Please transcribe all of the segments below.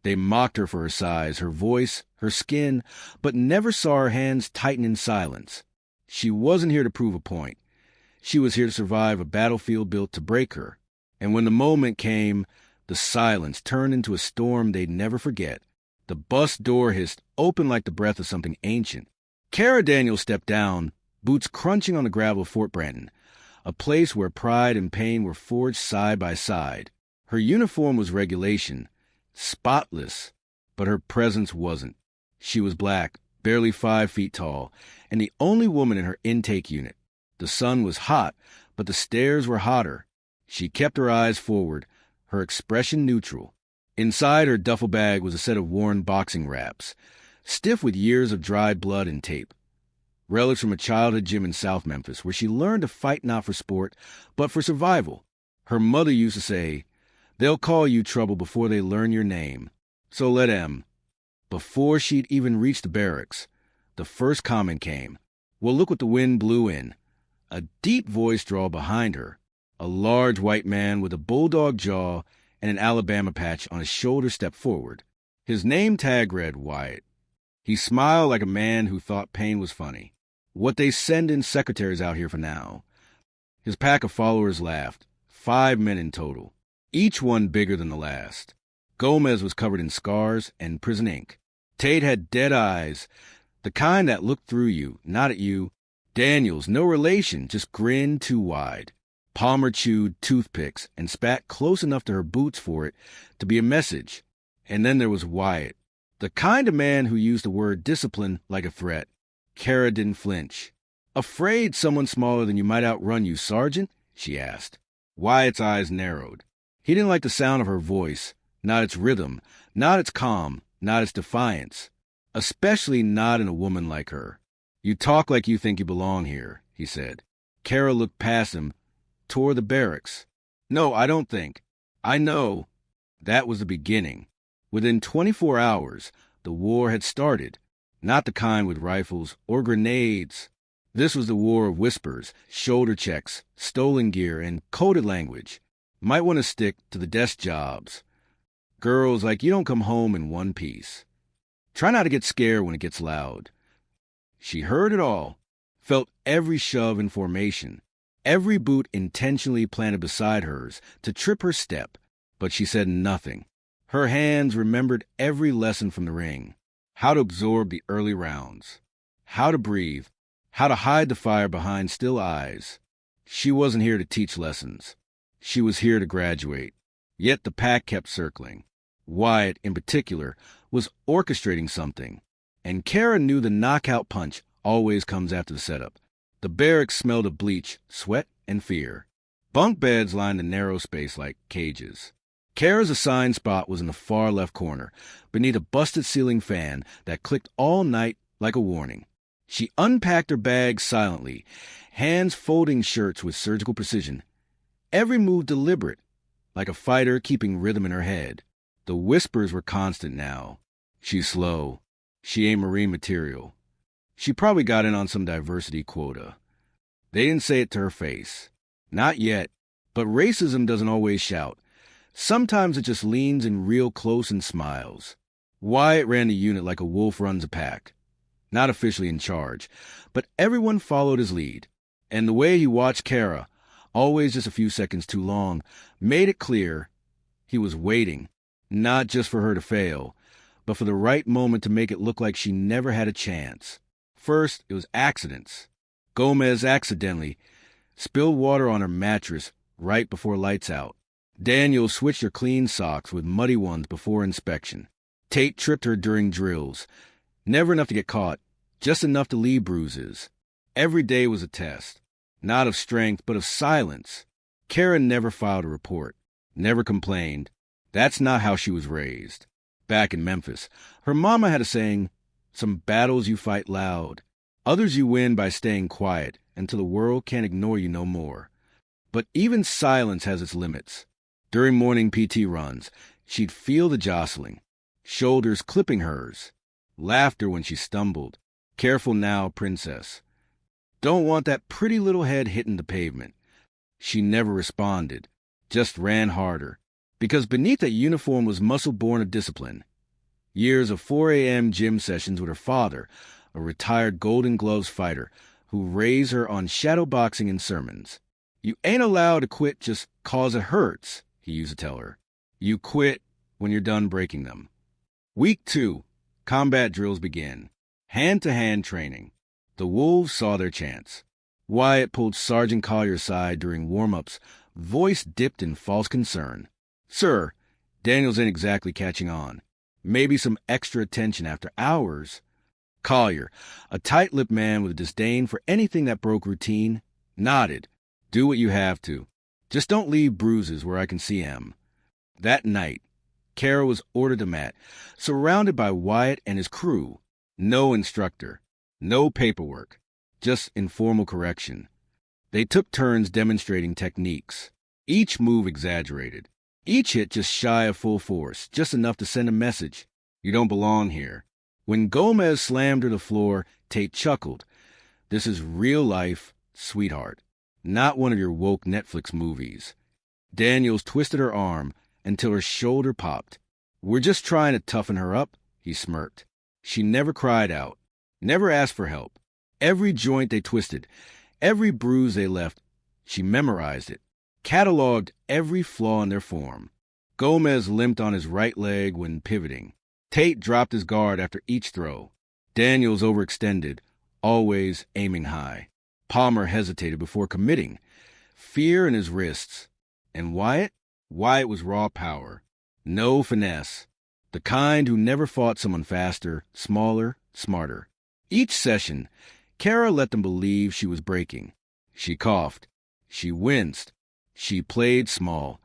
They mocked her for her size, her voice, her skin, but never saw her hands tighten in silence. She wasn't here to prove a point. She was here to survive a battlefield built to break her. And when the moment came, the silence turned into a storm they'd never forget. The bus door hissed open like the breath of something ancient. Kara Daniels stepped down, boots crunching on the gravel of Fort Brandon, a place where pride and pain were forged side by side. Her uniform was regulation, spotless, but her presence wasn't. She was black, barely 5 feet tall, and the only woman in her intake unit. The sun was hot, but the stairs were hotter. She kept her eyes forward, her expression neutral. Inside her duffel bag was a set of worn boxing wraps, stiff with years of dried blood and tape. Relics from a childhood gym in South Memphis, where she learned to fight not for sport, but for survival. Her mother used to say, "They'll call you trouble before they learn your name, so let 'em." Before she'd even reached the barracks, the first comment came, "Well, look what the wind blew in." A deep voice drawled behind her. A large white man with a bulldog jaw and an Alabama patch on his shoulder stepped forward. His name tag read Wyatt. He smiled like a man who thought pain was funny. "What they send in secretaries out here for now." His pack of followers laughed. 5 men in total, each one bigger than the last. Gomez was covered in scars and prison ink. Tate had dead eyes, the kind that looked through you, not at you. Daniels, no relation, just grinned too wide. Palmer chewed toothpicks and spat close enough to her boots for it to be a message. And then there was Wyatt, the kind of man who used the word discipline like a threat. Kara didn't flinch. "Afraid someone smaller than you might outrun you, Sergeant?" she asked. Wyatt's eyes narrowed. He didn't like the sound of her voice, not its rhythm, not its calm, not its defiance, especially not in a woman like her. "You talk like you think you belong here," he said. Kara looked past him, toward the barracks. "No, I don't think. I know." That was the beginning. Within 24 hours, the war had started. Not the kind with rifles or grenades. This was the war of whispers, shoulder checks, stolen gear, and coded language. Might want to stick to the desk jobs. Girls like you don't come home in one piece. Try not to get scared when it gets loud. She heard it all, felt every shove in formation, every boot intentionally planted beside hers to trip her step, but she said nothing. Her hands remembered every lesson from the ring, how to absorb the early rounds, how to breathe, how to hide the fire behind still eyes. She wasn't here to teach lessons. She was here to graduate. Yet the pack kept circling. Wyatt, in particular, was orchestrating something, and Kara knew the knockout punch always comes after the setup. The barracks smelled of bleach, sweat, and fear. Bunk beds lined the narrow space like cages. Kara's assigned spot was in the far left corner, beneath a busted ceiling fan that clicked all night like a warning. She unpacked her bag silently, hands folding shirts with surgical precision. Every move deliberate, like a fighter keeping rhythm in her head. The whispers were constant now. "She's slow. She ain't Marine material. She probably got in on some diversity quota." They didn't say it to her face. Not yet. But racism doesn't always shout. Sometimes it just leans in real close and smiles. Wyatt ran the unit like a wolf runs a pack. Not officially in charge, but everyone followed his lead. And the way he watched Kara, always just a few seconds too long, made it clear he was waiting, not just for her to fail, but for the right moment to make it look like she never had a chance. First, it was accidents. Gomez accidentally spilled water on her mattress right before lights out. Daniel switched her clean socks with muddy ones before inspection. Tate tripped her during drills. Never enough to get caught, just enough to leave bruises. Every day was a test, not of strength, but of silence. Kara never filed a report, never complained. That's not how she was raised. Back in Memphis, her mama had a saying, "Some battles you fight loud. Others you win by staying quiet until the world can't ignore you no more." But even silence has its limits. During morning PT runs, she'd feel the jostling, shoulders clipping hers, laughter when she stumbled. "Careful now, princess. Don't want that pretty little head hitting the pavement." She never responded, just ran harder, because beneath that uniform was muscle born of discipline. Years of 4 a.m. gym sessions with her father, a retired Golden Gloves fighter who raised her on shadow boxing and sermons. You ain't allowed to quit just 'cause it hurts, he used to tell her. You quit when you're done breaking them. Week 2, combat drills begin. Hand-to-hand training. The Wolves saw their chance. Wyatt pulled Sergeant Collier aside during warm-ups, voice dipped in false concern. "Sir, Daniels ain't exactly catching on. Maybe some extra attention after hours." Collier, a tight-lipped man with disdain for anything that broke routine, nodded. "Do what you have to. Just don't leave bruises where I can see 'em." That night, Kara was ordered to mat, surrounded by Wyatt and his crew. No instructor, no paperwork, just informal correction. They took turns demonstrating techniques, each move exaggerated, each hit just shy of full force, just enough to send a message: you don't belong here. When Gomez slammed her to the floor, Tate chuckled. "This is real life, sweetheart, not one of your woke Netflix movies." Daniels twisted her arm until her shoulder popped. "We're just trying to toughen her up," he smirked. She never cried out, never asked for help. Every joint they twisted, every bruise they left, she memorized it, cataloged every flaw in their form. Gomez limped on his right leg when pivoting. Tate dropped his guard after each throw. Daniels overextended, always aiming high. Palmer hesitated before committing. Fear in his wrists. And Wyatt? Wyatt was raw power. No finesse. The kind who never fought someone faster, smaller, smarter. Each session, Kara let them believe she was breaking. She coughed. She winced. She played small.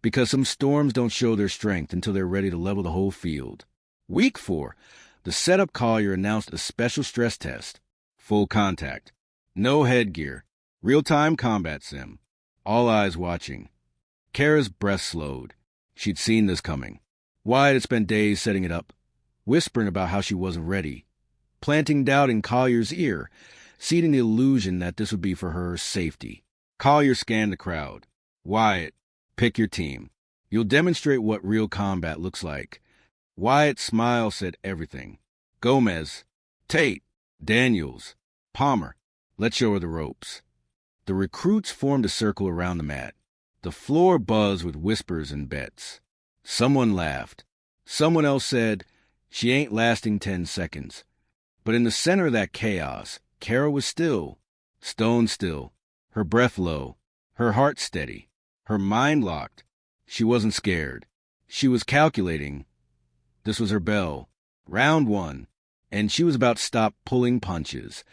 Because some storms don't show their strength until they're ready to level the whole field. Week 4, the setup Collier announced a special stress test. Full contact. No headgear. Real-time combat sim. All eyes watching. Kara's breath slowed. She'd seen this coming. Wyatt had spent days setting it up, whispering about how she wasn't ready, planting doubt in Collier's ear, seeding the illusion that this would be for her safety. Collier scanned the crowd. "Wyatt, pick your team. You'll demonstrate what real combat looks like." Wyatt's smile said everything. "Gomez, Tate, Daniels, Palmer, let's show her the ropes." The recruits formed a circle around the mat. The floor buzzed with whispers and bets. Someone laughed. Someone else said, "She ain't lasting 10 seconds." But in the center of that chaos, Kara was still, stone still, her breath low, her heart steady, her mind locked. She wasn't scared. She was calculating. This was her bell. Round 1. And she was about to stop pulling punches.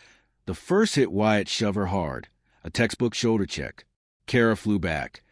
The first hit Wyatt shoved her hard, a textbook shoulder check. Kara flew back,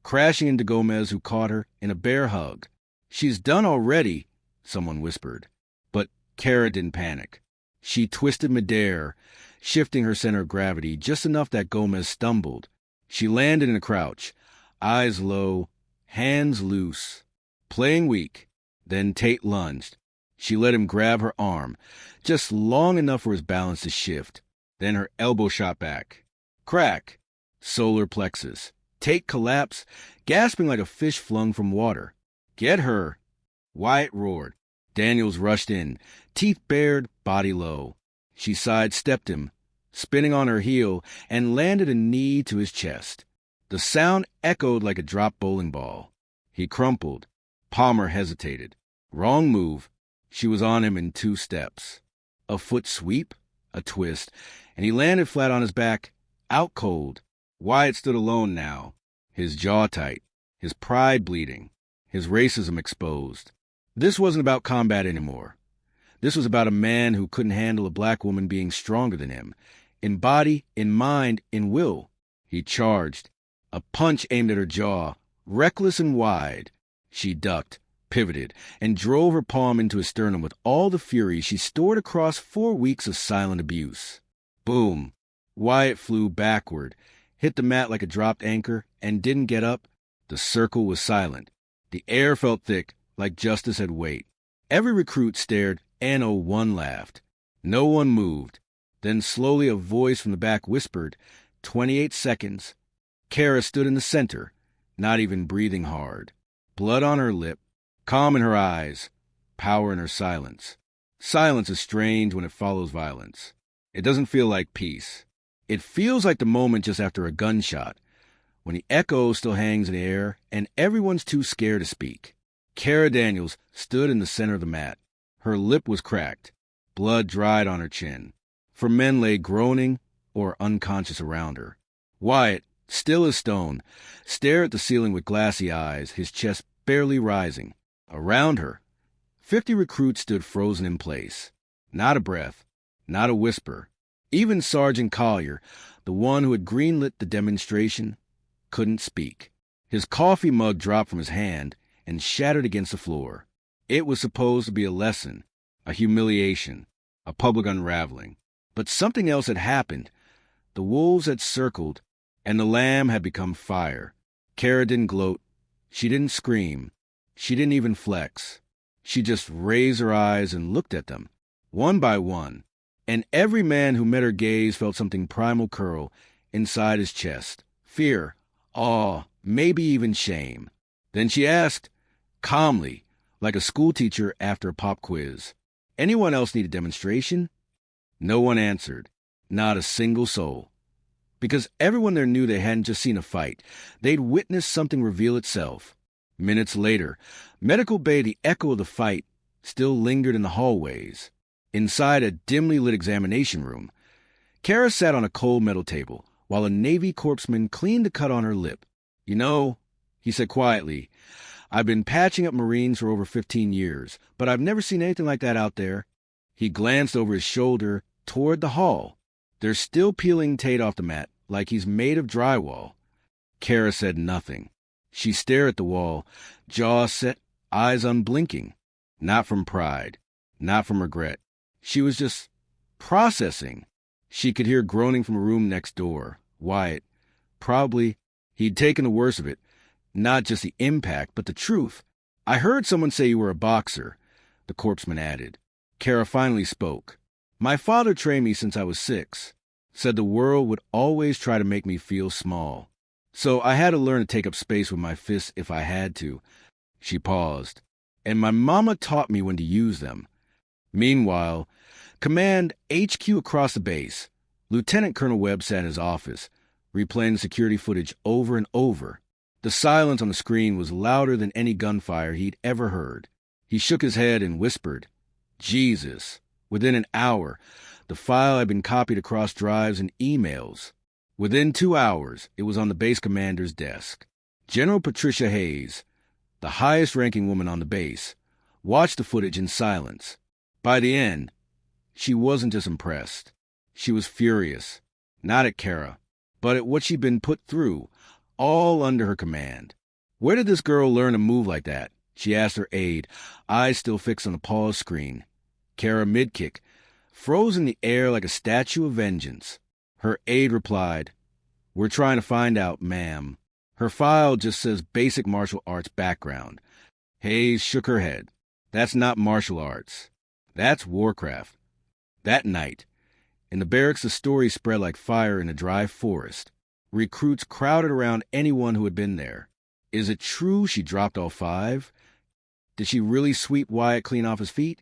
crashing into Gomez, who caught her in a bear hug. "She's done already," someone whispered. But Kara didn't panic. She twisted midair, shifting her center of gravity just enough that Gomez stumbled. She landed in a crouch, eyes low, hands loose, playing weak. Then Tate lunged. She let him grab her arm, just long enough for his balance to shift. Then her elbow shot back. Crack! Solar plexus. Tate collapsed, gasping like a fish flung from water. "Get her!" Wyatt roared. Daniels rushed in, teeth bared, body low. She sidestepped him, spinning on her heel, and landed a knee to his chest. The sound echoed like a dropped bowling ball. He crumpled. Palmer hesitated. Wrong move. She was on him in 2 steps. A foot sweep, a twist, and he landed flat on his back, out cold. Wyatt stood alone now, his jaw tight, his pride bleeding, his racism exposed. This wasn't about combat anymore. This was about a man who couldn't handle a black woman being stronger than him, in body, in mind, in will. He charged. A punch aimed at her jaw, reckless and wide. She ducked, pivoted, and drove her palm into his sternum with all the fury she stored across 4 weeks of silent abuse. Boom! Wyatt flew backward, hit the mat like a dropped anchor, and didn't get up. The circle was silent. The air felt thick, like justice had weight. Every recruit stared, and one laughed. No one moved. Then slowly a voice from the back whispered, 28 seconds. Kara stood in the center, not even breathing hard. Blood on her lip, calm in her eyes. power in her silence. Silence is strange when it follows violence. It doesn't feel like peace. It feels like the moment just after a gunshot, when the echo still hangs in the air and everyone's too scared to speak. Kara Daniels stood in the center of the mat. Her lip was cracked. Blood dried on her chin. 4 men lay groaning or unconscious around her. Wyatt, still as stone, stared at the ceiling with glassy eyes, his chest barely rising. Around her, 50 recruits stood frozen in place. Not a breath, not a whisper. Even Sergeant Collier, the one who had greenlit the demonstration, couldn't speak. His coffee mug dropped from his hand and shattered against the floor. It was supposed to be a lesson, a humiliation, a public unraveling. But something else had happened. The wolves had circled, and the lamb had become fire. Kara didn't gloat. She didn't scream. She didn't even flex. She just raised her eyes and looked at them, one by one. And every man who met her gaze felt something primal curl inside his chest. Fear, awe, maybe even shame. Then she asked, calmly, like a schoolteacher after a pop quiz, "Anyone else need a demonstration?" No one answered, not a single soul. Because everyone there knew they hadn't just seen a fight. They'd witnessed something reveal itself. Minutes later, Medical Bay, the echo of the fight, still lingered in the hallways. Inside a dimly lit examination room, Kara sat on a cold metal table while a Navy corpsman cleaned the cut on her lip. "You know," he said quietly, "I've been patching up Marines for over 15 years, but I've never seen anything like that out there." He glanced over his shoulder toward the hall. They're still peeling Tate off the mat like he's made of drywall. Kara said nothing. She stared at the wall, jaw set, eyes unblinking. Not from pride, not from regret. She was just processing. She could hear groaning from a room next door. Wyatt. Probably he'd taken the worst of it. Not just the impact, but the truth. "I heard someone say you were a boxer," the corpsman added. Kara finally spoke. "My father trained me since I was 6. Said the world would always try to make me feel small. So I had to learn to take up space with my fists if I had to." She paused. "And my mama taught me when to use them." Meanwhile, Command HQ across the base. Lieutenant Colonel Webb sat in his office, replaying security footage over and over. The silence on the screen was louder than any gunfire he'd ever heard. He shook his head and whispered, "Jesus." Within an hour, the file had been copied across drives and emails. Within 2 hours, it was on the base commander's desk. General Patricia Hayes, the highest-ranking woman on the base, watched the footage in silence. By the end, she wasn't just impressed. She was furious, not at Kara, but at what she'd been put through, all under her command. "Where did this girl learn to move like that?" she asked her aide, eyes still fixed on the pause screen. Kara, mid-kick, froze in the air like a statue of vengeance. Her aide replied, "We're trying to find out, ma'am. Her file just says basic martial arts background." Hayes shook her head. "That's not martial arts. That's warcraft." That night, in the barracks, the story spread like fire in a dry forest. Recruits crowded around anyone who had been there. Is it true she dropped all 5? Did she really sweep Wyatt clean off his feet?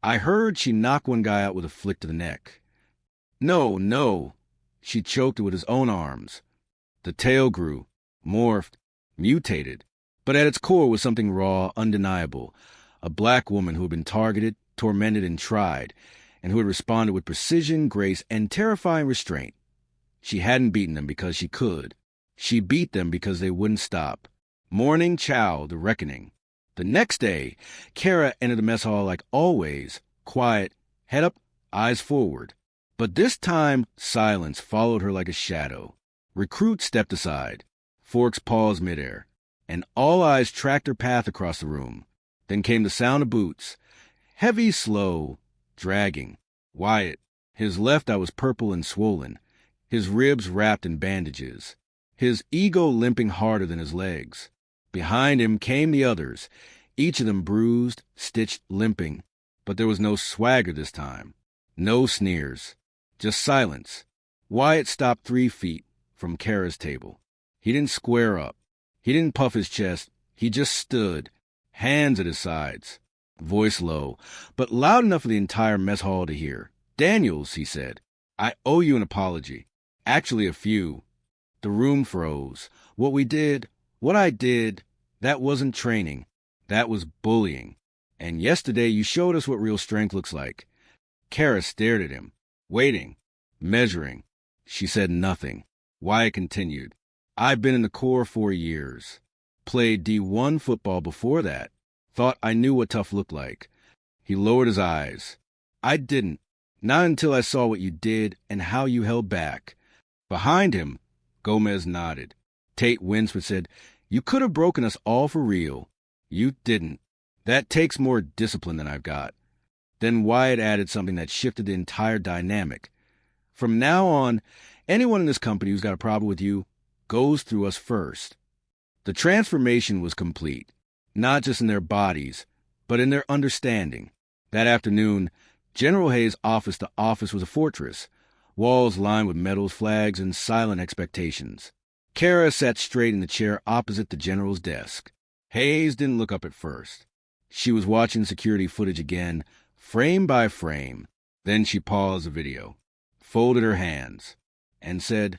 "I heard she knocked one guy out with a flick to the neck." No. She choked it with his own arms. The tale grew, morphed, mutated. But at its core was something raw, undeniable. A black woman who had been targeted, tormented, and tried, and who had responded with precision, grace, and terrifying restraint. She hadn't beaten them because she could. She beat them because they wouldn't stop. Morning, chow, the reckoning. The next day, Kara entered the mess hall like always, quiet, head up, eyes forward. But this time, silence followed her like a shadow. Recruits stepped aside. Forks paused midair, and all eyes tracked her path across the room. Then came the sound of boots. Heavy, slow, dragging. Wyatt. His left eye was purple and swollen, his ribs wrapped in bandages, his ego limping harder than his legs. Behind him came the others, each of them bruised, stitched, limping. But there was no swagger this time. No sneers. Just silence. Wyatt stopped 3 feet from Kara's table. He didn't square up. He didn't puff his chest. He just stood, hands at his sides. voice low, but loud enough for the entire mess hall to hear. "Daniels," he said, "I owe you an apology. Actually, a few." The room froze. What I did, that wasn't training. That was bullying. And yesterday you showed us what real strength looks like. Kara stared at him, waiting, measuring. She said nothing. Wyatt continued. "I've been in the Corps 4 years. Played D1 football before that. Thought I knew what tough looked like." He lowered his eyes. "I didn't. Not until I saw what you did and how you held back." Behind him, Gomez nodded. Tate winced but said, "You could have broken us all for real. You didn't. That takes more discipline than I've got." Then Wyatt added something that shifted the entire dynamic. "From now on, anyone in this company who's got a problem with you goes through us first." The transformation was complete, not just in their bodies, but in their understanding. That afternoon, General Hayes' office to office was a fortress, walls lined with medals, flags, and silent expectations. Kara sat straight in the chair opposite the general's desk. Hayes didn't look up at first. She was watching security footage again, frame by frame. Then she paused the video, folded her hands, and said,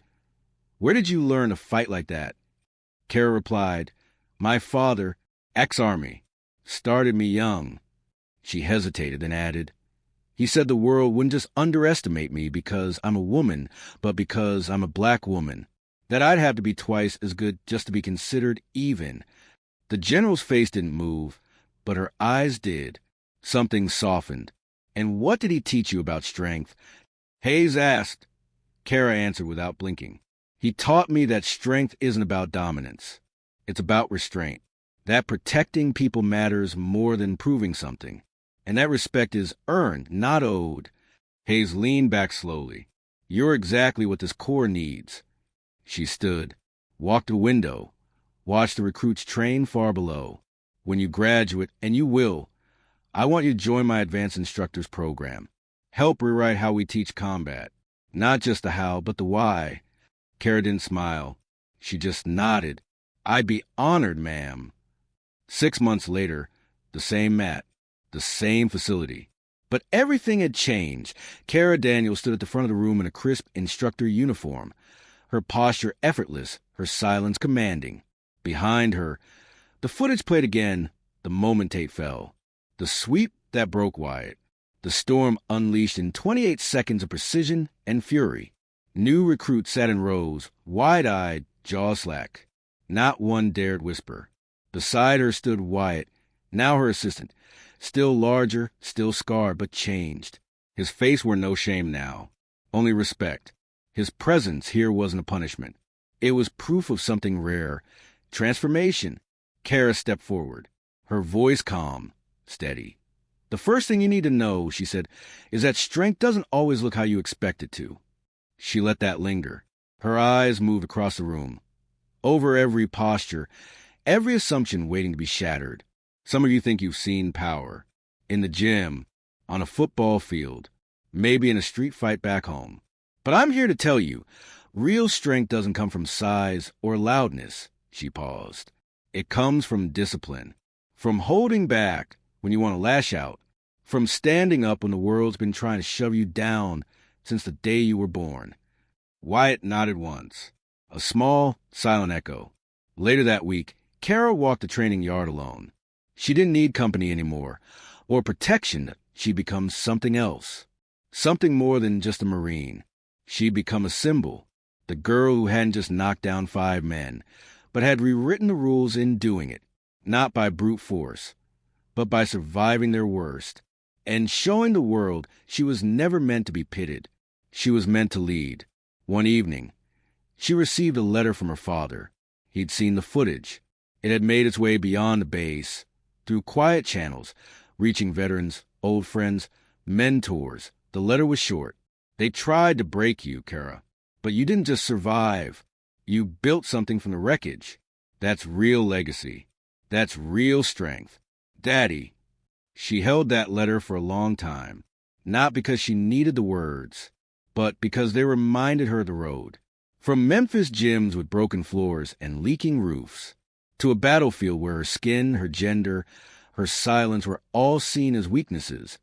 "Where did you learn to fight like that?" Kara replied, "My father, ex-Army, started me young." She hesitated, then added, "He said the world wouldn't just underestimate me because I'm a woman, but because I'm a black woman. That I'd have to be twice as good just to be considered even." The general's face didn't move, but her eyes did. Something softened. "And what did he teach you about strength?" Hayes asked. Kara answered without blinking. "He taught me that strength isn't about dominance. It's about restraint. That protecting people matters more than proving something. And that respect is earned, not owed." Hayes leaned back slowly. "You're exactly what this Corps needs." She stood, walked to the window, watched the recruits train far below. "When you graduate, and you will, I want you to join my advanced instructors program. Help rewrite how we teach combat. Not just the how, but the why." Kara didn't smile. She just nodded. "I'd be honored, ma'am." 6 months later, the same mat, the same facility. But everything had changed. Kara Daniels stood at the front of the room in a crisp instructor uniform, her posture effortless, her silence commanding. Behind her, the footage played again the moment Tate fell. The sweep that broke Wyatt. The storm unleashed in 28 seconds of precision and fury. New recruits sat in rows, wide-eyed, jaw slack. Not one dared whisper. Beside her stood Wyatt, now her assistant, still larger, still scarred, but changed. His face wore no shame now, only respect. His presence here wasn't a punishment. It was proof of something rare. Transformation. Kara stepped forward, her voice calm, steady. "The first thing you need to know," she said, "is that strength doesn't always look how you expect it to." She let that linger. Her eyes moved across the room, over every posture, every assumption waiting to be shattered. Some of you think you've seen power. In the gym, on a football field, maybe in a street fight back home. But I'm here to tell you, real strength doesn't come from size or loudness. She paused. It comes from discipline. From holding back when you want to lash out. From standing up when the world's been trying to shove you down since the day you were born. Wyatt nodded once. A small, silent echo. Later that week, Kara walked the training yard alone. She didn't need company anymore, or protection. She'd become something else. Something more than just a Marine. She'd become a symbol. The girl who hadn't just knocked down 5 men, but had rewritten the rules in doing it. Not by brute force, but by surviving their worst. And showing the world she was never meant to be pitted. She was meant to lead. One evening, she received a letter from her father. He'd seen the footage. It had made its way beyond the base, through quiet channels, reaching veterans, old friends, mentors. The letter was short. "They tried to break you, Kara, but you didn't just survive. You built something from the wreckage. That's real legacy. That's real strength. Daddy." She held that letter for a long time, not because she needed the words, but because they reminded her of the road. From Memphis gyms with broken floors and leaking roofs, to a battlefield where her skin, her gender, her silence were all seen as weaknesses,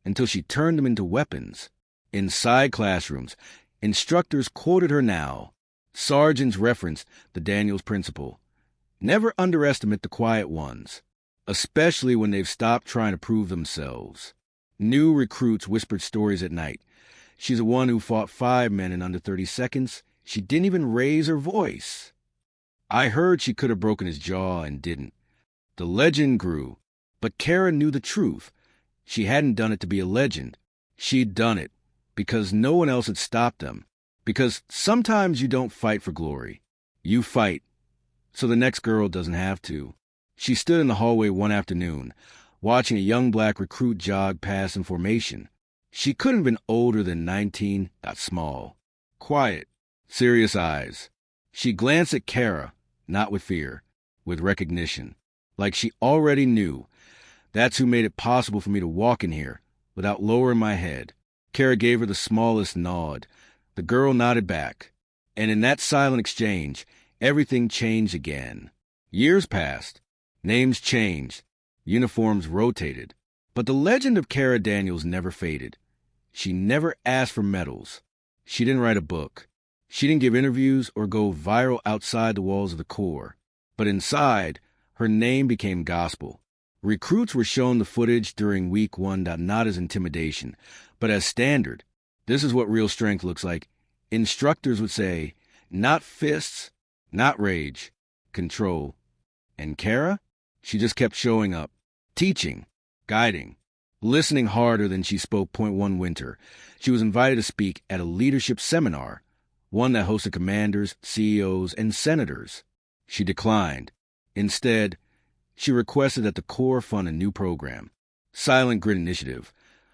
until she turned them into weapons. Inside classrooms, instructors quoted her now. Sergeants referenced the Daniels principle. Never underestimate the quiet ones, especially when they've stopped trying to prove themselves. New recruits whispered stories at night. She's the one who fought 5 men in under 30 seconds. She didn't even raise her voice. I heard she could have broken his jaw and didn't. The legend grew, but Kara knew the truth. She hadn't done it to be a legend. She'd done it because no one else had stopped them. Because sometimes you don't fight for glory. You fight so the next girl doesn't have to. She stood in the hallway one afternoon, watching a young black recruit jog past in formation. She couldn't have been older than 19, not small. Quiet, serious eyes. She glanced at Kara, not with fear, with recognition. Like she already knew. That's who made it possible for me to walk in here without lowering my head. Kara gave her the smallest nod. The girl nodded back. And in that silent exchange, everything changed again. Years passed. Names changed. Uniforms rotated. But the legend of Kara Daniels never faded. She never asked for medals. She didn't write a book. She didn't give interviews or go viral outside the walls of the Corps. But inside, her name became gospel. Recruits were shown the footage during week 1, not as intimidation, but as standard. This is what real strength looks like. Instructors would say, not fists, not rage, control. And Kara? She just kept showing up, teaching, guiding, listening harder than she spoke. Point one winter, she was invited to speak at a leadership seminar, one that hosted commanders, CEOs, and senators. She declined. Instead, she requested that the Corps fund a new program, Silent Grit Initiative,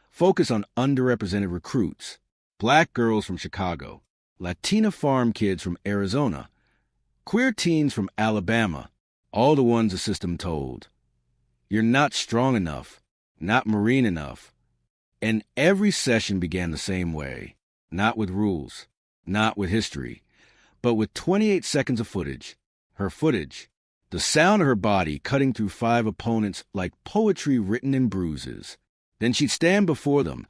focused on underrepresented recruits, black girls from Chicago, Latina farm kids from Arizona, queer teens from Alabama, all the ones the system told, you're not strong enough, not Marine enough. And every session began the same way, not with rules, not with history, but with 28 seconds of footage. Her footage, the sound of her body cutting through 5 opponents like poetry written in bruises. Then she'd stand before them,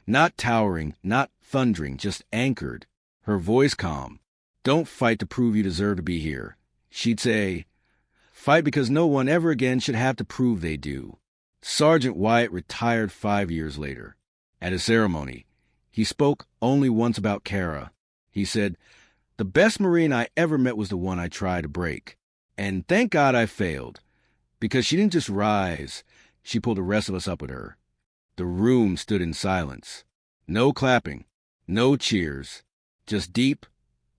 not towering, not thundering, just anchored, her voice calm. Don't fight to prove you deserve to be here. She'd say, fight because no one ever again should have to prove they do. Sergeant Wyatt retired 5 years later. At his ceremony, he spoke only once about Kara. He said, the best Marine I ever met was the one I tried to break. And thank God I failed, because she didn't just rise, she pulled the rest of us up with her. The room stood in silence. No clapping, no cheers, just deep,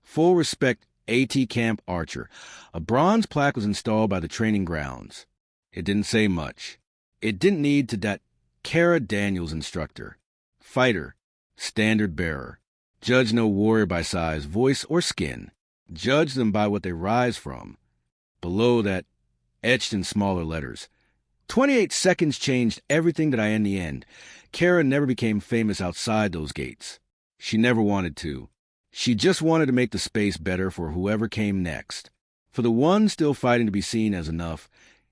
full respect. AT Camp Archer. A bronze plaque was installed by the training grounds. It didn't say much. It didn't need to that Kara Daniels instructor. Fighter, standard bearer. Judge no warrior by size, voice, or skin. Judge them by what they rise from. Below that, etched in smaller letters, 28 seconds changed everything that in the end. Kara never became famous outside those gates. She never wanted to. She just wanted to make the space better for whoever came next. For the ones still fighting to be seen as enough,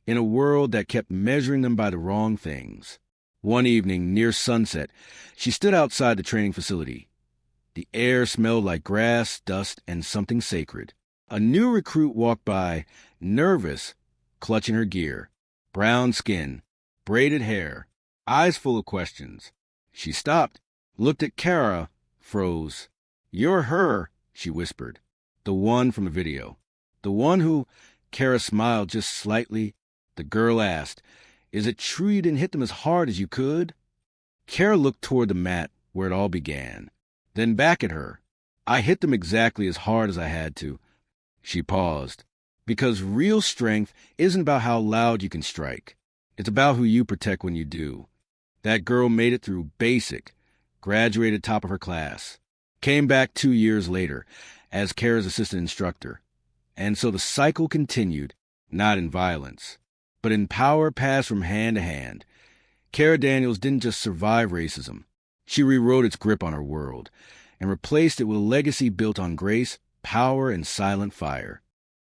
in a world that kept measuring them by the wrong things. One evening, near sunset, she stood outside the training facility. The air smelled like grass, dust, and something sacred. A new recruit walked by, nervous, clutching her gear. Brown skin, braided hair, eyes full of questions. She stopped, looked at Kara, froze. You're her, she whispered. The one from the video. The one who... Kara smiled just slightly. The girl asked, is it true you didn't hit them as hard as you could? Kara looked toward the mat where it all began. Then back at her. I hit them exactly as hard as I had to. She paused. Because real strength isn't about how loud you can strike. It's about who you protect when you do. That girl made it through basic, graduated top of her class. Came back 2 years later as Kara's assistant instructor. And so the cycle continued, not in violence, but in power passed from hand to hand. Kara Daniels didn't just survive racism. She rewrote its grip on her world and replaced it with a legacy built on grace, power, and silent fire.